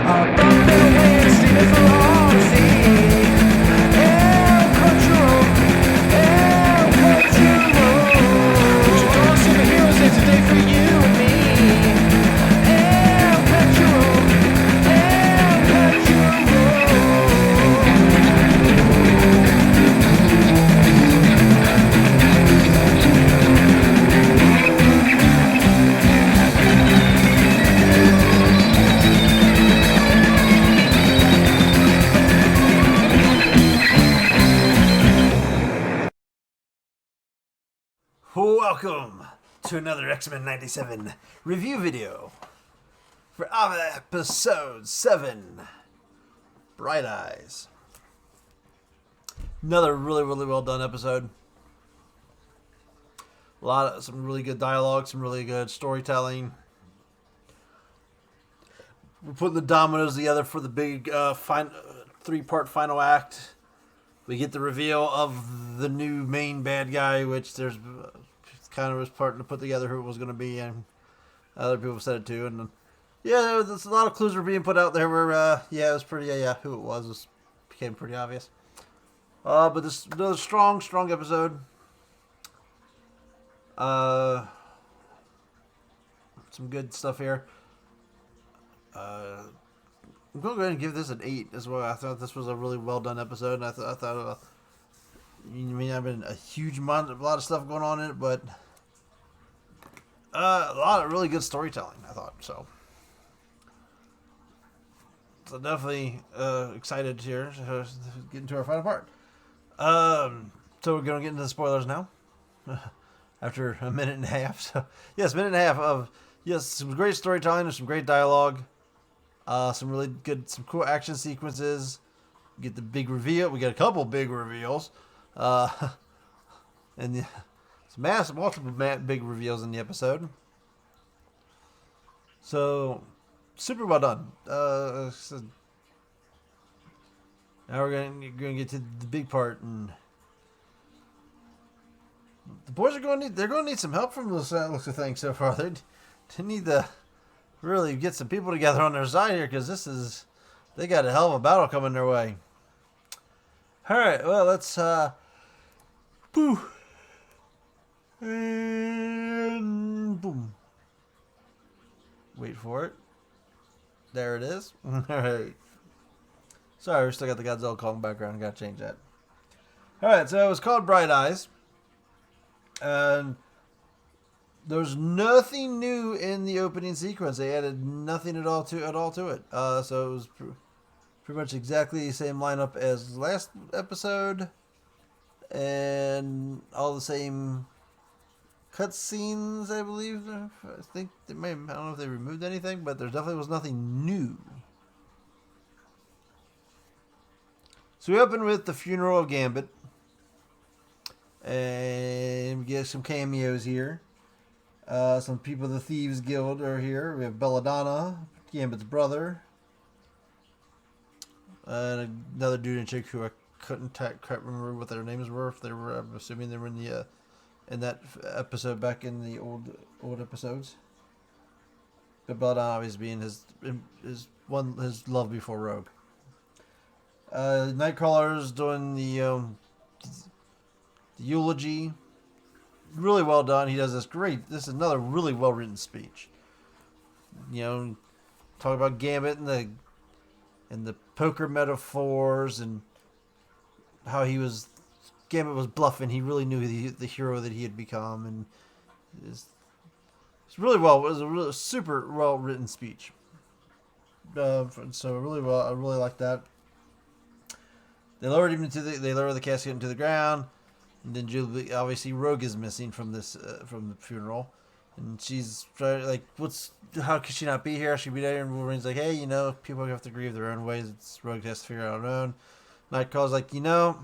bumping away, streaming for all to see. El Cachorro, El Cachorro. There's a dawn superheroes here today for you and me. El Cachorro, El Cachorro. Welcome to another X-Men 97 review video for episode 7, Bright Eyes. Another really well done episode. Some really good dialogue, some really good storytelling. We're putting the dominoes together for the big 3-part final act. We get the reveal of the new main bad guy, which there's kind of was part to put together who it was going to be, and other people said it too. And yeah, there's a lot of clues were being put out there where, it was pretty, who it was became pretty obvious. But this another strong episode. Some good stuff here. I'm going to go ahead and give this an 8 as well. I thought this was a really well done episode. And I thought I've been a lot of stuff going on in it, but a lot of really good storytelling, I thought. So definitely excited here to get into our final part. So we're going to get into the spoilers now. After a minute and a half. So yes, minute and a half of some great storytelling and some great dialogue. Some really good, some cool action sequences. We get the big reveal. We get a couple big reveals. And some multiple big reveals in the episode. So, super well done. So now we're going to get to the big part, and the boys are going to need some help from those looks of things so far. They need to really get some people together on their side here, because they got a hell of a battle coming their way. All right, well, let's boo. And boom. Wait for it. There it is. All right. Sorry, we still got the Godzilla Kong background. Got to change that. All right, so it was called Bright Eyes. And there's nothing new in the opening sequence. They added nothing at all to it. So it was pretty much exactly the same lineup as last episode, and all the same cutscenes, I believe. I think I don't know if they removed anything, but there definitely was nothing new. So we open with the funeral of Gambit, and we get some cameos here. Some people of the Thieves Guild are here. We have Belladonna, Gambit's brother, and another dude and chick who I can't remember what their names were. If they were, I'm assuming they were in that episode back in the old episodes. But Belladonna always being his love before Rogue. Nightcrawler's doing the eulogy. Really well done. He does this great. This is another really well written speech. Talk about Gambit and the poker metaphors, and how Gambit was bluffing. He really knew the hero that he had become, and it's really well. It was a really super well written speech. So really well. I really like that. They lowered him they lower the casket into the ground. And then Julie, obviously, Rogue is missing from the funeral, and she's trying how could she not be here? She'd be there, and Wolverine's like, hey, people have to grieve their own ways. Rogue has to figure it out on her own. Nightcrawler's like, no,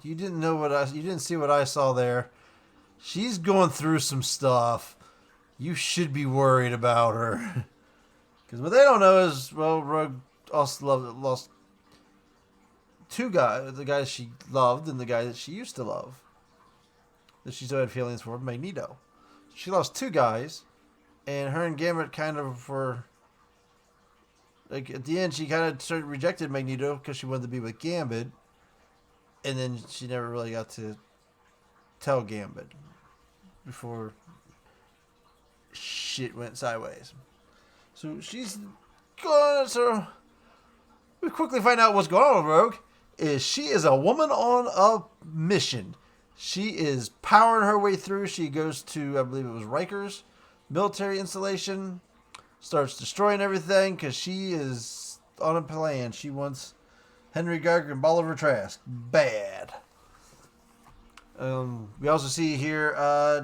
you didn't see what I saw there. She's going through some stuff. You should be worried about her, because what they don't know is, Rogue also lost two guys: the guy she loved and the guy that she used to love, that she still had feelings for, Magneto. She lost two guys, and her and Gambit kind of were like at the end, she kind of rejected Magneto because she wanted to be with Gambit, and then she never really got to tell Gambit before shit went sideways. So she's gone. So we quickly find out what's going on with Rogue. She is a woman on a mission. She is powering her way through. She goes to, I believe it was Riker's military installation, starts destroying everything because she is on a plan. She wants Henry Geiger and Bolivar Trask bad. We also see here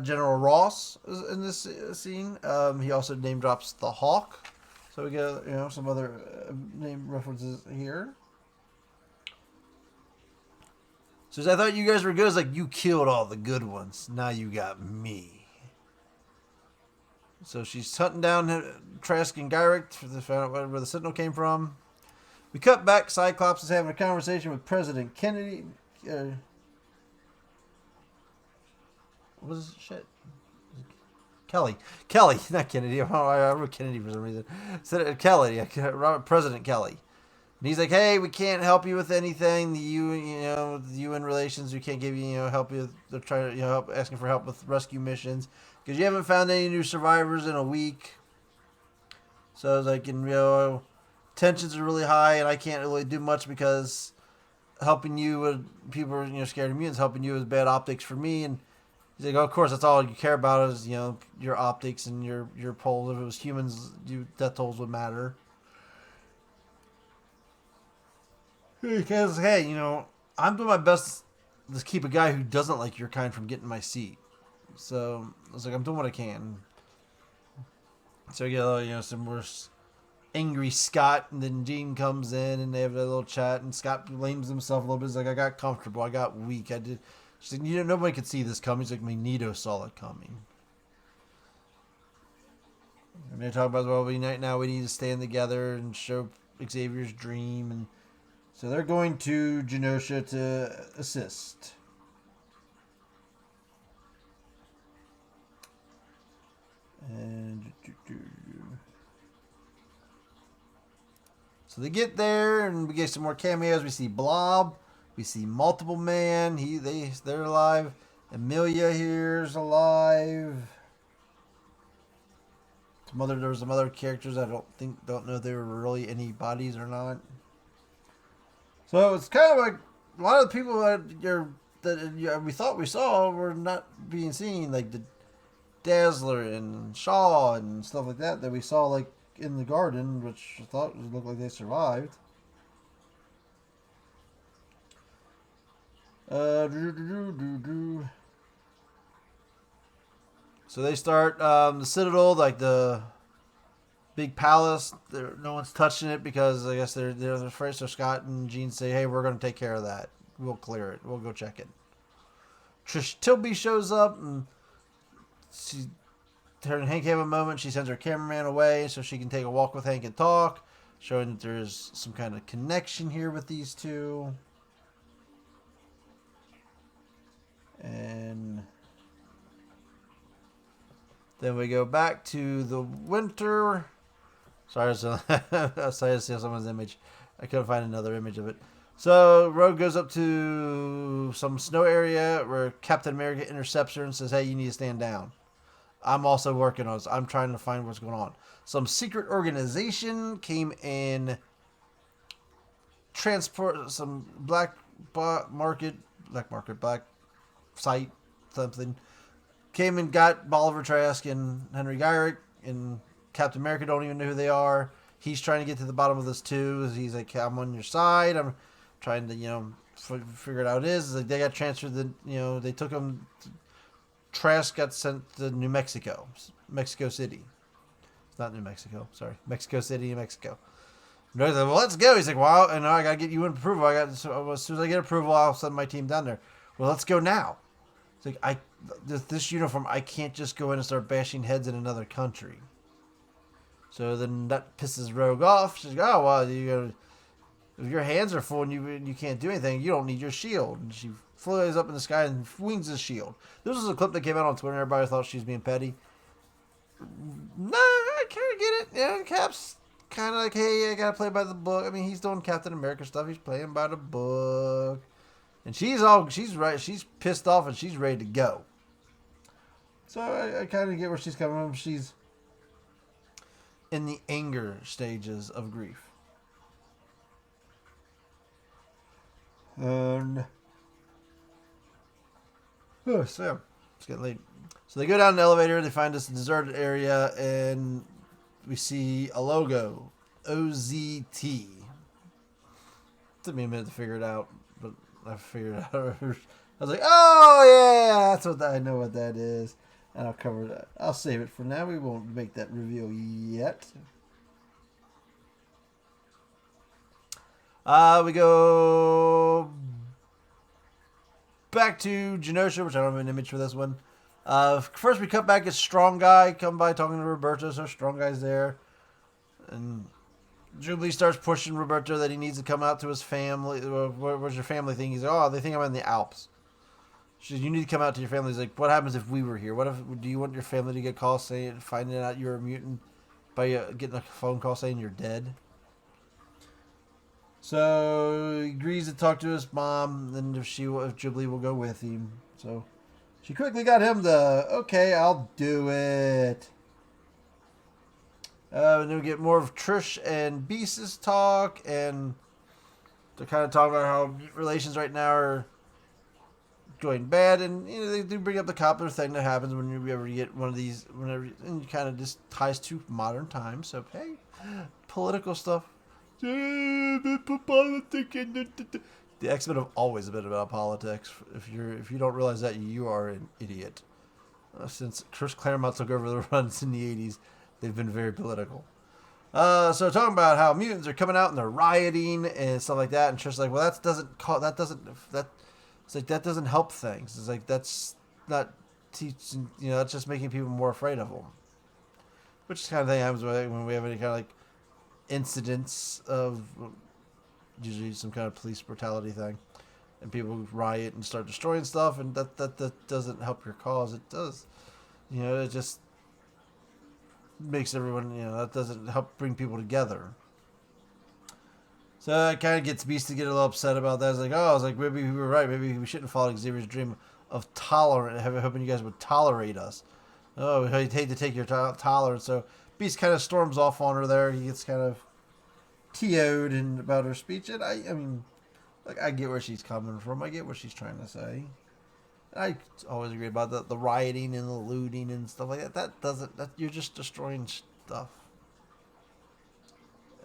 General Ross is in this scene. He also name drops the Hawk, so we get some other name references here. So I thought you guys were good. It's like, you killed all the good ones. Now you got me. So she's hunting down Trask and Gyrick to find out where the Sentinel came from. We cut back. Cyclops is having a conversation with President Kennedy. What was this shit? Kelly, not Kennedy. I wrote Kennedy for some reason. Kelly, President Kelly. And he's like, hey, we can't help you with anything. The UN relations, we can't give you, help you. They're trying to, help, asking for help with rescue missions because you haven't found any new survivors in a week. So I was like, tensions are really high, and I can't really do much because helping you with people are, scared of mutants. Helping you is bad optics for me. And he's like, oh, of course, that's all you care about is, your optics and your polls. If it was humans, death tolls would matter. Because, hey, I'm doing my best to keep a guy who doesn't like your kind from getting my seat. So, I was like, I'm doing what I can. So, we get, some more angry Scott, and then Jean comes in, and they have a little chat, and Scott blames himself a little bit. He's like, I got comfortable. I got weak. She's like, nobody could see this coming. He's like, Magneto saw it coming. And they talk about, well, now we need to stand together and show Xavier's dream, and so they're going to Genosha to assist. And so they get there, and we get some more cameos. We see Blob, we see Multiple Man. They're alive. Amelia here's alive. There was some other characters I don't know if they were really any bodies or not. So it's kind of like a lot of the people that we thought we saw were not being seen, like the Dazzler and Shaw and stuff like that we saw like in the garden, which I thought looked like they survived. So they start the Citadel, like the big palace. No one's touching it because I guess they're afraid. So Scott and Jean say, hey, we're going to take care of that. We'll clear it. We'll go check it. Trish Tilby shows up, and her and Hank have a moment. She sends her cameraman away so she can take a walk with Hank and talk, showing that there's some kind of connection here with these two. And then we go back to the winter. Sorry, I see someone's image. I couldn't find another image of it. So Rogue goes up to some snow area where Captain America intercepts her and says, hey, you need to stand down. I'm also working on this. I'm trying to find what's going on. Some secret organization came in, transport some black site, something. Came and got Bolivar Trask and Henry Gyrick, and Captain America don't even know who they are. He's trying to get to the bottom of this too. He's like, I'm on your side. I'm trying to, figure it out. It's like they got transferred. They took him. Trask got sent to Mexico City. It's not New Mexico. Sorry, Mexico City, New Mexico. And they're like, well, let's go. He's like, well, and I got to get you in approval. As soon as I get approval, I'll send my team down there. Well, let's go now. It's like, this uniform, I can't just go in and start bashing heads in another country. So then that pisses Rogue off. She's like, oh, well, if your hands are full and you can't do anything, you don't need your shield. And she flies up in the sky and wings his shield. This was a clip that came out on Twitter. Everybody thought she was being petty. No, I kind of get it. Cap's kind of like, hey, I gotta play by the book. I mean, he's doing Captain America stuff. He's playing by the book, and she's right. She's pissed off and she's ready to go. So I kind of get where she's coming from. She's in the anger stages of grief. And so it's getting late. So they go down the elevator. They find this deserted area, and we see a logo, OZT. Took me a minute to figure it out, but I figured it out. I was like, oh yeah, I know what that is, and I'll cover that. I'll save it for now. We won't make that reveal yet. We go back to Genosha, which I don't have an image for this one. First, we cut back as Strong Guy come by talking to Roberto, so Strong Guy's there. And Jubilee starts pushing Roberto that he needs to come out to his family. Where's your family thing? He's like, oh, they think I'm in the Alps. She says, you need to come out to your family. He's like, what happens if we were here? Do you want your family to get calls finding out you're a mutant by getting a phone call saying you're dead? So he agrees to talk to his mom, and if Jubilee will go with him. So she quickly got him to, okay, I'll do it. And then we get more of Trish and Beast's talk, and they're kind of talking about how relations right now are going bad, and they do bring up the copper thing that happens when you ever get one of these, and it kind of just ties to modern times. So hey, political stuff. The X-Men have always been about politics. If you don't realize that, you are an idiot. Since Chris Claremont took over the runs in the 80s, they've been very political. So talking about how mutants are coming out and they're rioting and stuff like that, and Trish's like, well, that doesn't help things. It's like that's not teaching. That's just making people more afraid of them. Which kind of thing happens when we have any kind of like incidents of usually some kind of police brutality thing, and people riot and start destroying stuff, and that doesn't help your cause. It does, it just makes everyone, that doesn't help bring people together. So it kind of gets Beast to get a little upset about that. I was like, maybe we were right. Maybe we shouldn't follow Xavier's dream of hoping you guys would tolerate us. Oh, I'd hate to take your tolerance. So Beast kind of storms off on her there. He gets kind of TO'd about her speech. And I mean, I get where she's coming from. I get what she's trying to say. I always agree about the rioting and the looting and stuff like that. You're just destroying stuff.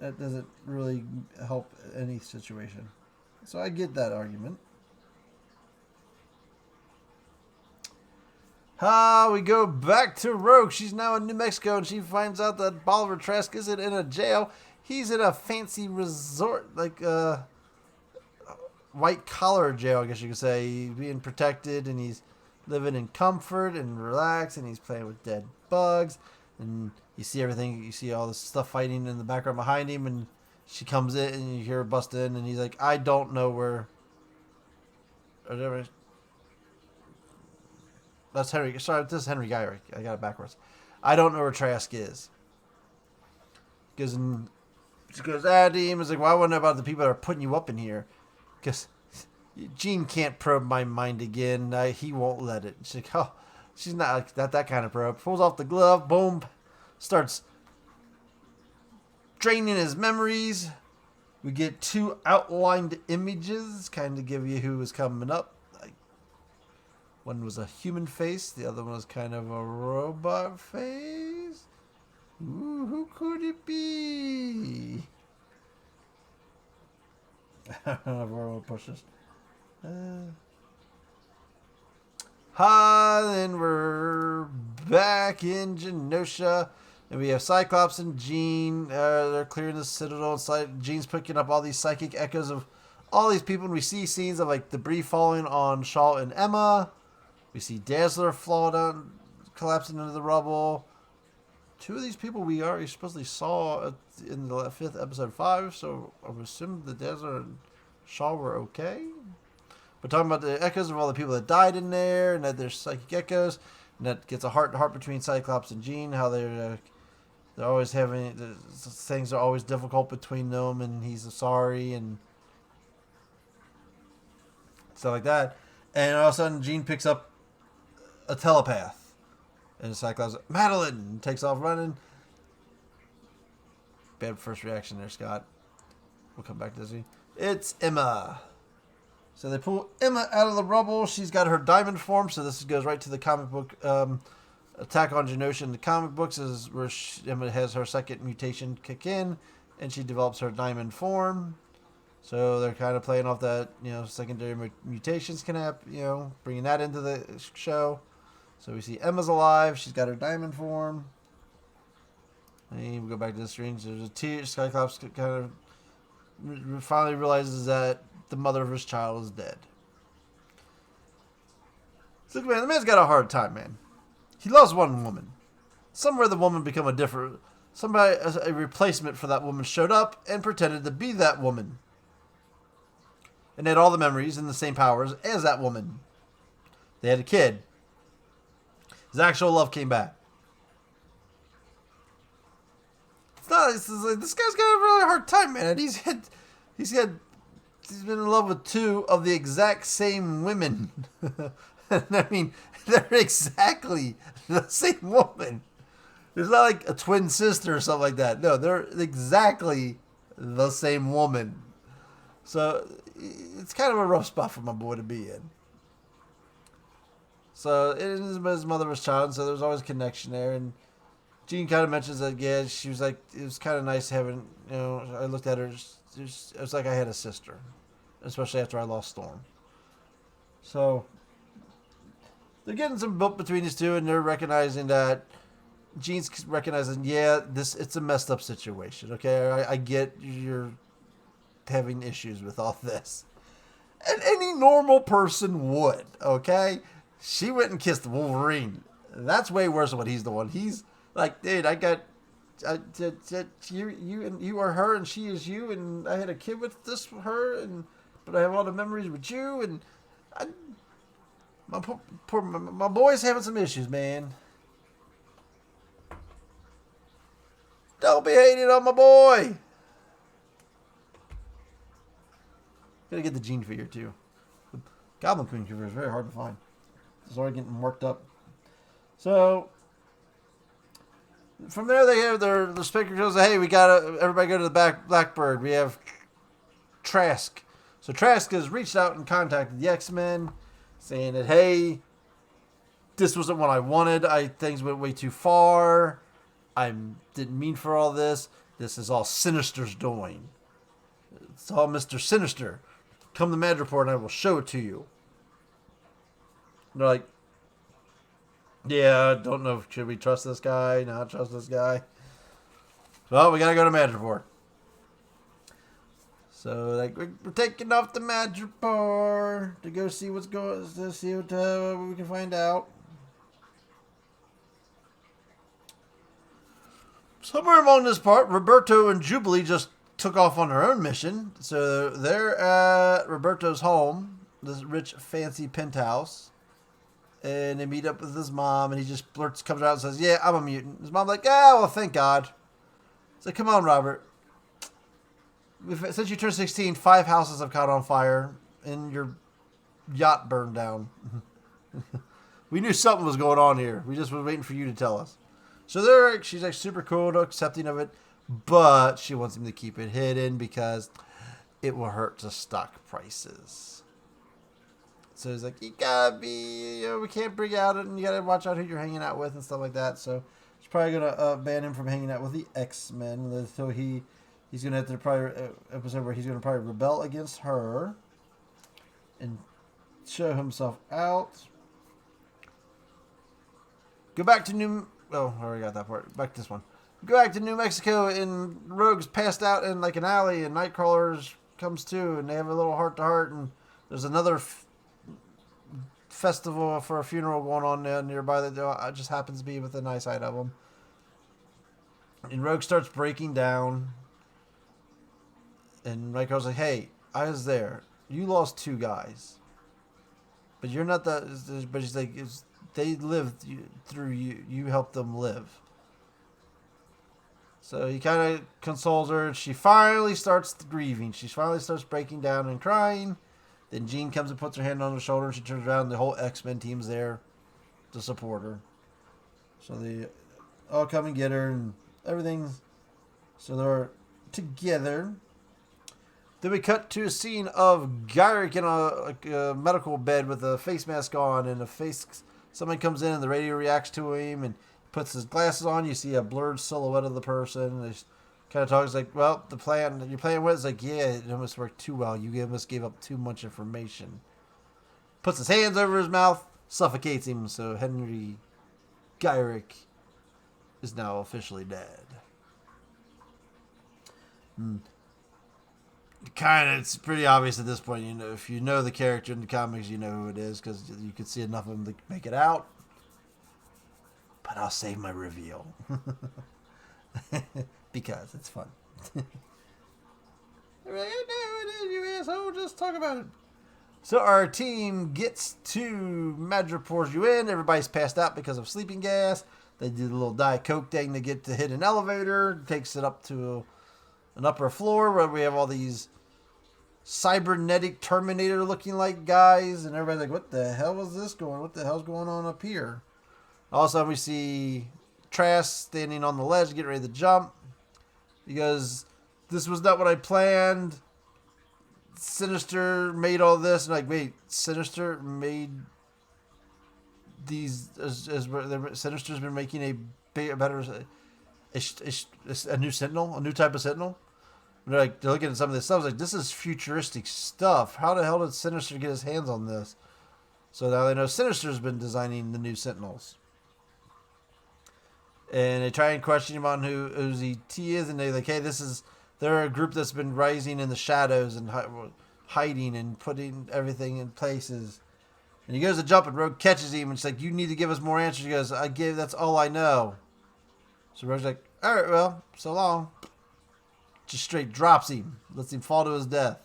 That doesn't really help any situation. So I get that argument. We go back to Rogue. She's now in New Mexico, and she finds out that Bolivar Trask isn't in a jail. He's in a fancy resort, like white-collar jail, I guess you could say. He's being protected, and he's living in comfort and relaxed, and he's playing with dead bugs. And you see everything. You see all this stuff fighting in the background behind him, and she comes in, and you hear her bust in, and he's like, I don't know where... That's Henry. Sorry, this is Henry Geier. I got it backwards. I don't know where Trask is. She goes at him. It's like, well, I want to know about the people that are putting you up in here. Because Gene can't probe my mind again. He won't let it. She's like, oh, she's not like that kind of probe. Pulls off the glove. Boom. Starts draining his memories. We get 2 outlined images. Kind of give you who is coming up. One was a human face. The other one was kind of a robot face. Ooh, who could it be? I don't know if we're going to push this. Then we're back in Genosha. And we have Cyclops and Jean. They're clearing the Citadel. Jean's picking up all these psychic echoes of all these people. And we see scenes of like debris falling on Shaw and Emma. We see Dazzler fall down, collapsing into the rubble. 2 of these people we already supposedly saw in the 5th episode 5, so I'm assuming the Dazzler and Shaw were okay. But talking about the echoes of all the people that died in there, and that there's psychic echoes, and that gets a heart-to-heart between Cyclops and Jean, how they're they're always having things are always difficult between them, and he's sorry and stuff like that. And all of a sudden, Jean picks up a telepath, and Cyclops Madeline takes off running. Bad first reaction there, Scott. We'll come back to this. It's Emma. So they pull Emma out of the rubble. She's got her diamond form. So this goes right to the comic book Attack on Genosha. The comic books is where Emma has her second mutation kick in, and she develops her diamond form. So they're kind of playing off that, secondary mutations can happen, bringing that into the show. So we see Emma's alive. She's got her diamond form. And we go back to the screen. So there's a tear. Cyclops kind of finally realizes that the mother of his child is dead. So, man, the man's got a hard time, man. He loves one woman. Somewhere the woman become a replacement for that woman showed up and pretended to be that woman. And had all the memories and the same powers as that woman. They had a kid. His actual love came back. This guy's got a really hard time, man. He's been in love with two of the exact same women. I mean, they're exactly the same woman. It's not like a twin sister or something like that. No, they're exactly the same woman. So it's kind of a rough spot for my boy to be in. So it is his mother was child, so there's always a connection there. And Jean kind of mentions that, yeah, she was like, it was kind of nice having, I looked at her, it was like I had a sister, especially after I lost Storm. So they're getting some built between these two, and they're recognizing that Jean's recognizing, yeah, it's a messed up situation. Okay, I get you're having issues with all this, and any normal person would. Okay, she went and kissed Wolverine. That's way worse than what he's the one. He's like, dude, you are her and she is you, and I had a kid with her, but I have a lot of memories with you, and my boy's having some issues, man. Don't be hating on my boy. Gotta get the Jean figure too. The Goblin Queen figure is very hard to find. It's already getting worked up. So from there, they have the speaker goes, hey, everybody go to the Blackbird. We have Trask. So Trask has reached out and contacted the X-Men, saying that, hey, this wasn't what I wanted. Things went way too far. I didn't mean for all this. This is all Sinister's doing. It's all Mr. Sinister. Come to Madripoor and I will show it to you. And they're like, yeah, don't know. Should we trust this guy? Not trust this guy? Well, we gotta go to Madripoor. So like we're taking off to Madripoor to go see what's going. To see what we can find out. Somewhere along this part, Roberto and Jubilee just took off on their own mission. So they're at Roberto's home, this rich, fancy penthouse. And they meet up with his mom, and he just comes out and says, yeah, I'm a mutant. His mom's like, well, thank God. He's like, come on, Robert. Since you turned 16, 5 houses have caught on fire, and your yacht burned down. We knew something was going on here. We just were waiting for you to tell us. So she's like super cool, accepting of it, but she wants him to keep it hidden because it will hurt the stock prices. So he's like, you gotta be, we can't bring out it, and you gotta watch out who you're hanging out with and stuff like that. So she's probably gonna ban him from hanging out with the X-Men. So he's gonna have to probably episode where he's gonna probably rebel against her and show himself out. Go back to I already got that part. Back to this one. Go back to New Mexico, and Rogue's passed out in like an alley, and Nightcrawler's comes to, and they have a little heart-to-heart, and there's another festival for a funeral going on nearby that just happens to be within eyesight of them. And Rogue starts breaking down, and Nightcrawler's like, hey, I was there. You lost 2 guys. But you're not the... But he's like... They lived through you. You helped them live. So he kind of consoles her. She finally starts grieving. She finally starts breaking down and crying. Then Jean comes and puts her hand on her shoulder, and she turns around, and the whole X-Men team's there to support her. So they all come and get her, and everything. So they're together. Then we cut to a scene of Gyrick in a medical bed with a face mask on, and someone comes in, and the radio reacts to him, and puts his glasses on. You see a blurred silhouette of the person. They kind of talks like, well, the plan you're playing with is like, yeah, it almost worked too well. You almost gave up too much information. Puts his hands over his mouth, suffocates him. So Henry Gyrick is now officially dead. It's pretty obvious at this point. You know, if you know the character in the comics, you know who it is because you could see enough of them to make it out. But I'll save my reveal because it's fun. They're like, I know it is, you asshole. Just talk about it. So our team gets to Madripoor's UN. Everybody's passed out because of sleeping gas. They do the little Diet Coke thing to get to hit an elevator. Takes it up to an upper floor where we have all these cybernetic Terminator looking like guys. And everybody's like, what the hell was this going? What the hell's going on up here? All of a sudden we see Trask standing on the ledge getting ready to jump. Because this was not what I planned. Sinister made all this. And like, wait, Sinister made these... Sinister's been making a better... A new Sentinel? A new type of Sentinel? They're looking at some of this stuff. It's like, this is futuristic stuff. How the hell did Sinister get his hands on this? So now they know Sinister's been designing the new Sentinels. And they try and question him on who T is. And they're like, hey, they're a group that's been rising in the shadows and hiding and putting everything in places. And he goes to jump and Rogue catches him. And she's like, you need to give us more answers. He goes, that's all I know. So Rogue's like, all right, well, so long. Just straight drops him. Lets him fall to his death.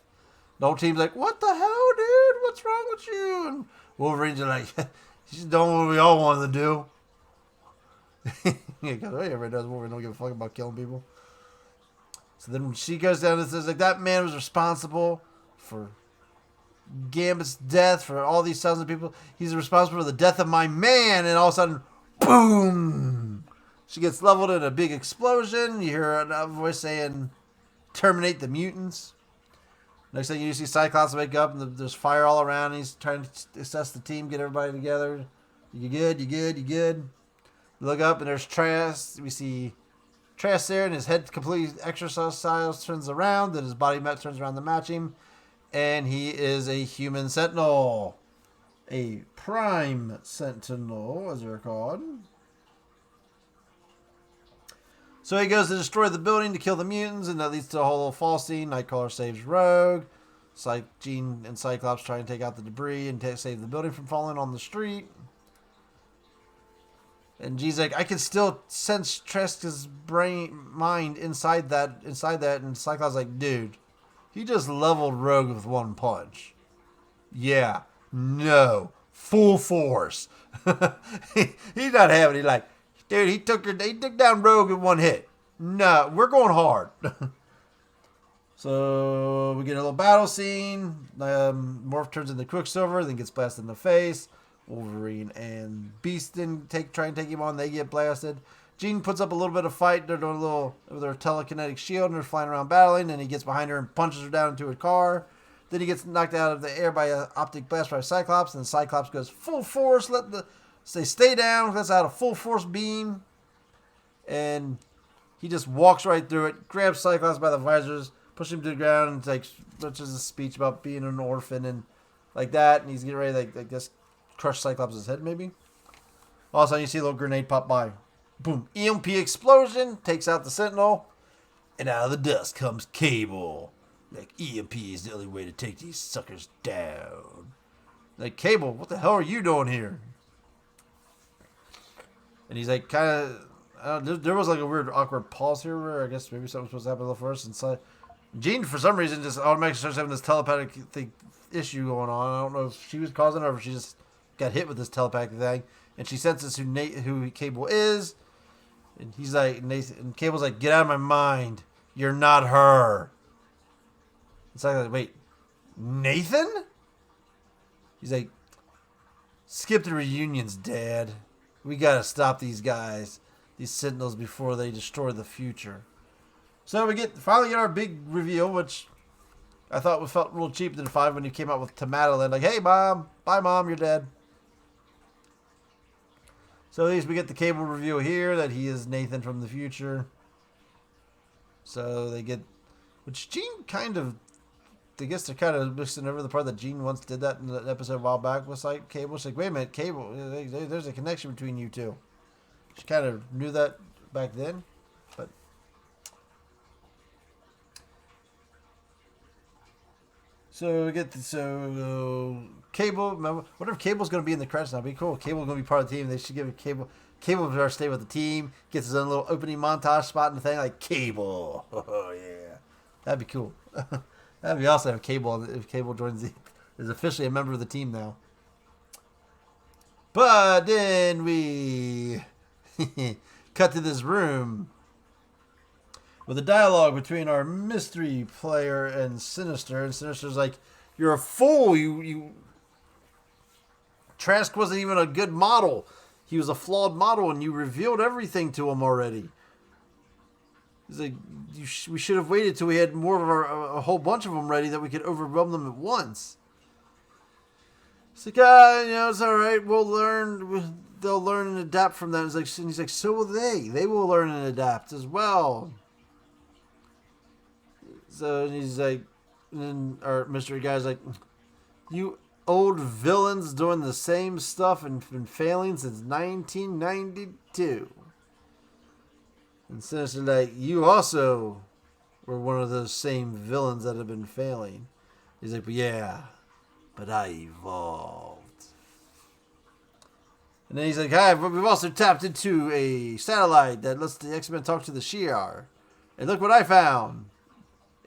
The whole team's like, what the hell, dude? What's wrong with you? And Wolverine's like, he's doing what we all wanted to do. Yeah, because everybody does. Wolverine don't give a fuck about killing people. So then when she goes down and says, like, that man was responsible for Gambit's death, for all these thousands of people. He's responsible for the death of my man. And all of a sudden, boom! She gets leveled in a big explosion. You hear a voice saying, terminate the mutants. Next thing you see Cyclops wake up and there's fire all around. He's trying to assess the team, get everybody together. You good? You good? You good? Look up and there's Trask. We see Trask there and his head completely exercise turns around. Then his body turns around to match him. And he is a human sentinel. A prime sentinel, as they're called. So he goes to destroy the building to kill the mutants, and that leads to a whole little fall scene. Nightcrawler saves Rogue. Jean and Cyclops try and take out the debris and save the building from falling on the street. And Jean's like, I can still sense Trask's mind inside that. And Cyclops like, dude, he just leveled Rogue with one punch. Yeah, no, full force. He's not having it. Like, dude, he took down Rogue in one hit. No, we're going hard. So we get a little battle scene. Morph turns into Quicksilver, then gets blasted in the face. Wolverine and Beast try and take him on. They get blasted. Jean puts up a little bit of fight. They're doing a little with their telekinetic shield, and they're flying around battling. And he gets behind her and punches her down into a car. Then he gets knocked out of the air by an optic blast by Cyclops, and Cyclops goes full force. Stay down. That's out a full force beam. And he just walks right through it, grabs Cyclops by the visors, pushes him to the ground, and takes a speech about being an orphan and like that. And he's getting ready to just crush Cyclops' head, maybe. All of a sudden, you see a little grenade pop by. Boom. EMP explosion takes out the Sentinel. And out of the dust comes Cable. Like, EMP is the only way to take these suckers down. Like, Cable, what the hell are you doing here? And he's like, kind of, there was like a weird awkward pause here where I guess maybe something was supposed to happen a little first. And so Jean, for some reason, just automatically starts having this telepathic issue going on. I don't know if she was causing it or if she just got hit with this telepathic thing. And she senses who Cable is. And he's like, and Cable's like, get out of my mind. You're not her. It's like, wait, Nathan? He's like, skip the reunions, Dad. We gotta stop these guys, these Sentinels, before they destroy the future. So we finally get our big reveal, which I thought felt real cheap than 5 when he came out with Tomatoland, like, hey, Mom, bye, Mom, you're dead. So at least we get the Cable reveal here that he is Nathan from the future. So they get, which Gene kind of, I guess they're kind of mixing over the part that Gene once did that in an episode a while back with like Cable. She's like, wait a minute, Cable, there's a connection between you two. She kind of knew that back then, but. So we get Cable. Remember, what if Cable's going to be in the credits now? It'd be cool. Cable's going to be part of the team. They should give Cable. Cable better stay with the team. Gets his own little opening montage spot in the thing, like Cable. Oh yeah, that'd be cool. That'd be awesome if Cable joins is officially a member of the team now. But then we cut to this room with a dialogue between our mystery player and Sinister. And Sinister's like, you're a fool. You Trask wasn't even a good model. He was a flawed model, and you revealed everything to him already. He's like, we should have waited till we had more of a whole bunch of them ready that we could overwhelm them at once. It's like, it's all right. We'll learn. They'll learn and adapt from that. He's like, so will they. They will learn and adapt as well. So he's like, and then our mystery guy's like, you old villains doing the same stuff and been failing since 1992. And Sinister like, you also were one of those same villains that have been failing. He's like, but I evolved. And then he's like, hi, but we've also tapped into a satellite that lets the X-Men talk to the Shi'ar. And look what I found.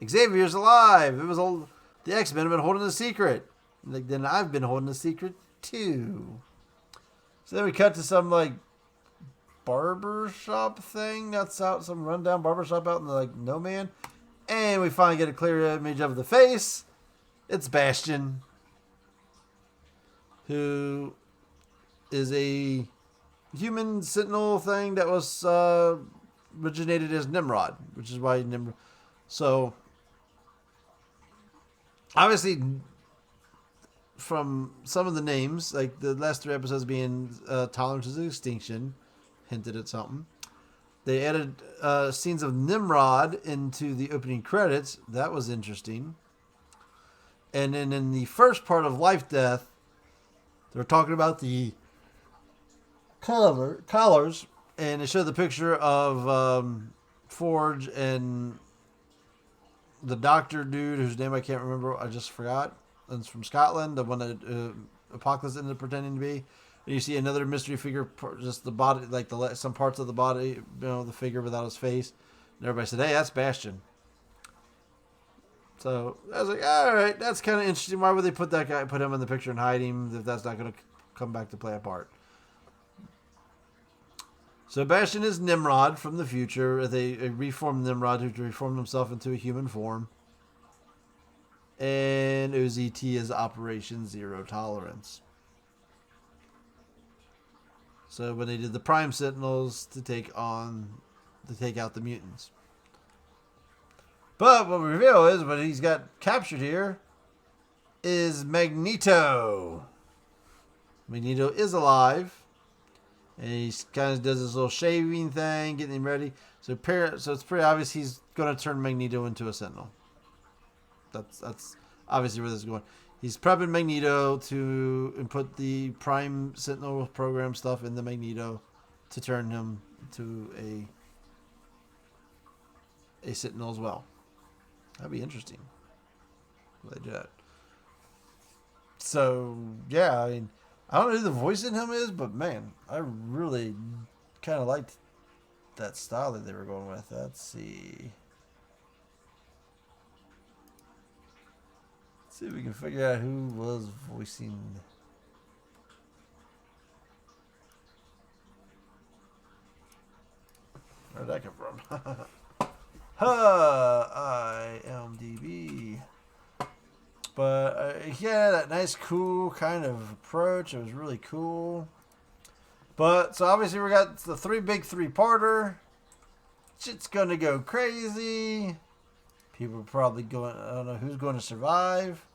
Xavier's alive. It was all the X-Men have been holding a secret. Like, then I've been holding a secret too. So then we cut to some like barber shop thing that's out, some rundown barber shop out in the like no man, and we finally get a clear image of the face. It's Bastion, who is a human sentinel thing that was originated as Nimrod, which is why Nimrod. So obviously, from some of the names, like the last 3 episodes being Tolerance of Extinction, hinted at something. They added scenes of Nimrod into the opening credits. That was interesting. And then in the first part of Life Death, they're talking about the collars, and they showed the picture of Forge and the doctor dude whose name I can't remember. I just forgot. It's from Scotland, the one that Apocalypse ended up pretending to be. And you see another mystery figure, just the body, like some parts of the body, the figure without his face. And everybody said, hey, that's Bastion. So I was like, all right, that's kind of interesting. Why would they put him in the picture and hide him if that's not going to come back to play a part? So Bastion is Nimrod from the future. They reformed Nimrod, who reformed himself into a human form. And OZT is Operation Zero Tolerance. So when they did the Prime Sentinels to take out the mutants. But what we reveal is what he's got captured here is Magneto. Magneto is alive. And he kind of does this little shaving thing, getting him ready. So it's pretty obvious he's going to turn Magneto into a Sentinel. That's obviously where this is going. He's prepping Magneto to input the Prime Sentinel program stuff in the Magneto to turn him to a Sentinel as well. That'd be interesting. They do that. So yeah, I mean, I don't know who the voice in him is, but man, I really kind of liked that style that they were going with. Let's see. See if we can figure out who was voicing. Where'd that come from? IMDb. But he had that nice, cool kind of approach. It was really cool. But so obviously we got the big three-parter. Shit's gonna go crazy. People are probably going. I don't know who's going to survive.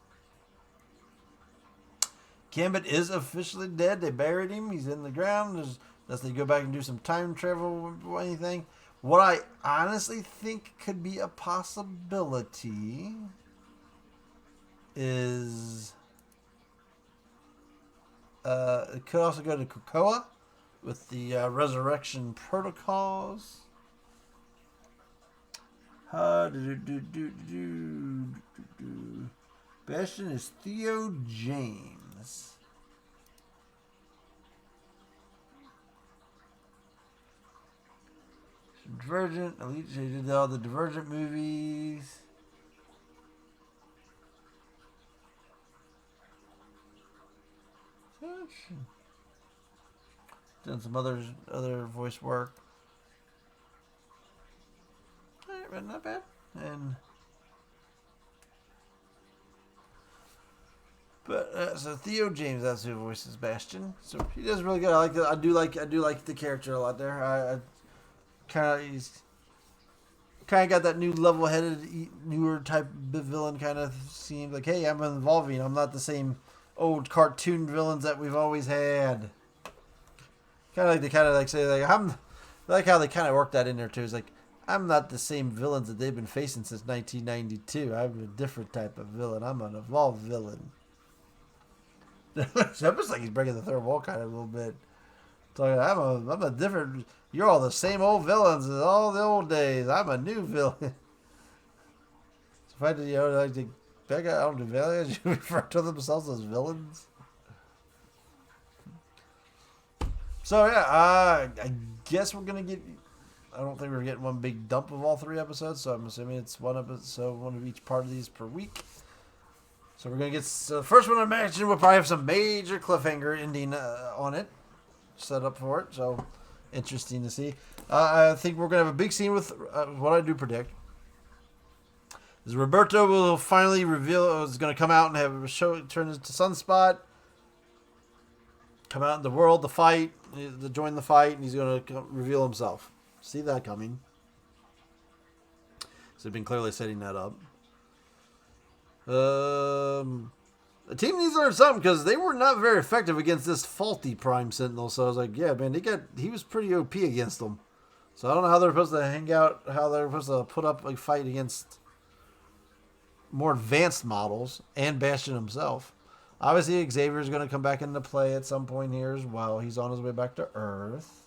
Gambit is officially dead. They buried him. He's in the ground. Unless they go back and do some time travel or anything. What I honestly think could be a possibility is it could also go to Krakoa with the resurrection protocols. Bastion is Theo James. Divergent, Elite, they did all the Divergent movies. Done some other voice work. Alright, but not bad. So Theo James, that's who voices Bastion. So he does really good. I do like the character a lot there. I he's kind of got that new level-headed, newer type of villain kind of seems like, hey, I'm evolving. I'm not the same old cartoon villains that we've always had. Kind of like say like I like how they kind of work that in there too. It's like I'm not the same villains that they've been facing since 1992. I'm a different type of villain. I'm an evolved villain. It's almost like he's breaking the third wall kind of a little bit. Talking, I'm a different. You're all the same old villains as all the old days. I'm a new villain. So if I did, like the bad guy, I don't do villains. You refer to themselves as villains. So yeah, I guess we're gonna get. I don't think we're getting one big dump of all 3 episodes, so I'm assuming it's one episode, one of each part of these per week. So we're gonna get the first one. I imagine we'll probably have some major cliffhanger ending on it, set up for it. So interesting to see. I think we're gonna have a big scene with what I do predict is Roberto will finally reveal is gonna come out and have a show turn into Sunspot. Come out in the world, the fight, to join the fight, and he's going to reveal himself. See that coming. So they've been clearly setting that up. The team needs to learn something because they were not very effective against this faulty Prime Sentinel. So I was like, yeah, man, he was pretty OP against them. So I don't know how they're supposed to hang out, how they're supposed to put up a fight against more advanced models and Bastion himself. Obviously, Xavier's going to come back into play at some point here as well. He's on his way back to Earth.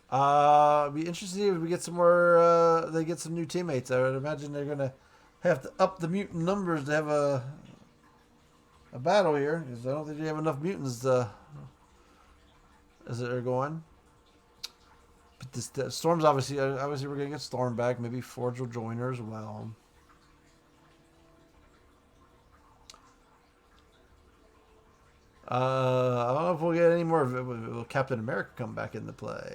It'd be interesting if we get some more. They get some new teammates. I would imagine they're going to have to up the mutant numbers to have a battle here because I don't think they have enough mutants as they're going. But this Storm's obviously we're going to get Storm back. Maybe Forge will join her as well. I don't know if we'll get any more. Will Captain America come back into play?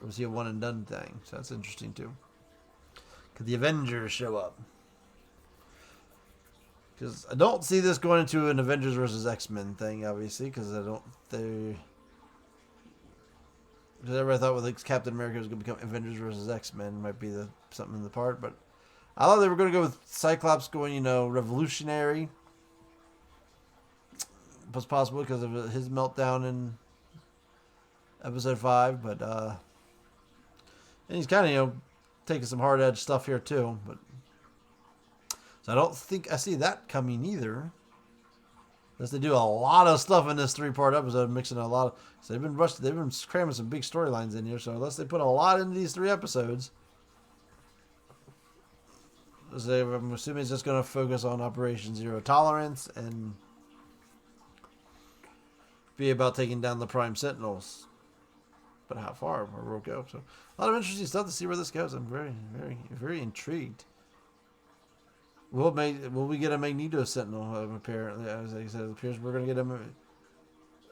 Or was he a one and done thing? So that's interesting too. Could the Avengers show up? Because I don't see this going into an Avengers versus X-Men thing, obviously, because Because everybody thought with Captain America was going to become Avengers versus X-Men might be something in the part, but I thought they were going to go with Cyclops going, revolutionary. Was possible because of his meltdown in episode 5, but and he's kind of taking some hard edge stuff here too. But so I don't think I see that coming either. Unless they do a lot of stuff in this 3-part episode, mixing a lot of. So they've been cramming some big storylines in here. So unless they put a lot into these 3 episodes, I'm assuming it's just going to focus on Operation Zero Tolerance and be about taking down the Prime Sentinels. But how far? Where we'll go. So a lot of interesting stuff to see where this goes. I'm very, very, very intrigued. Will we get a Magneto Sentinel? Apparently, as I said, it appears we're going to get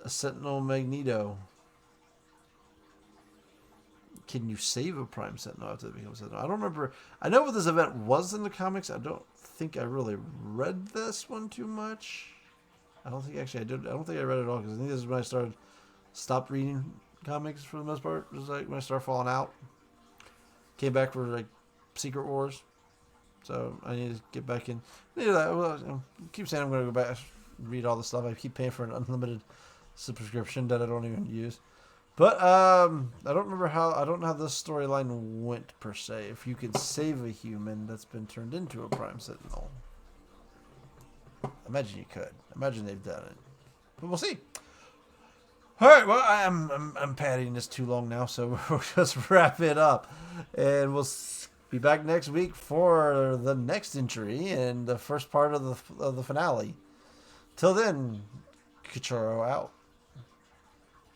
a Sentinel Magneto. can you save a Prime Sentinel after they become Sentinel? I don't remember. I know what this event was in the comics. I don't think I really read this one too much. I don't think actually I did. I don't think I read it all because I think this is when I stopped reading comics for the most part. It was like when I started falling out. Came back for like Secret Wars, so I need to get back in. I keep saying I'm going to go back read all the stuff. I keep paying for an unlimited subscription that I don't even use. But I don't remember how. I don't know how this storyline went per se. If you could save a human that's been turned into a Prime Sentinel, imagine you could. Imagine they've done it, but we'll see. All right. Well, I'm padding this too long now, so we'll just wrap it up, and we'll be back next week for the next entry and the first part of the finale. Till then, Cachorro out.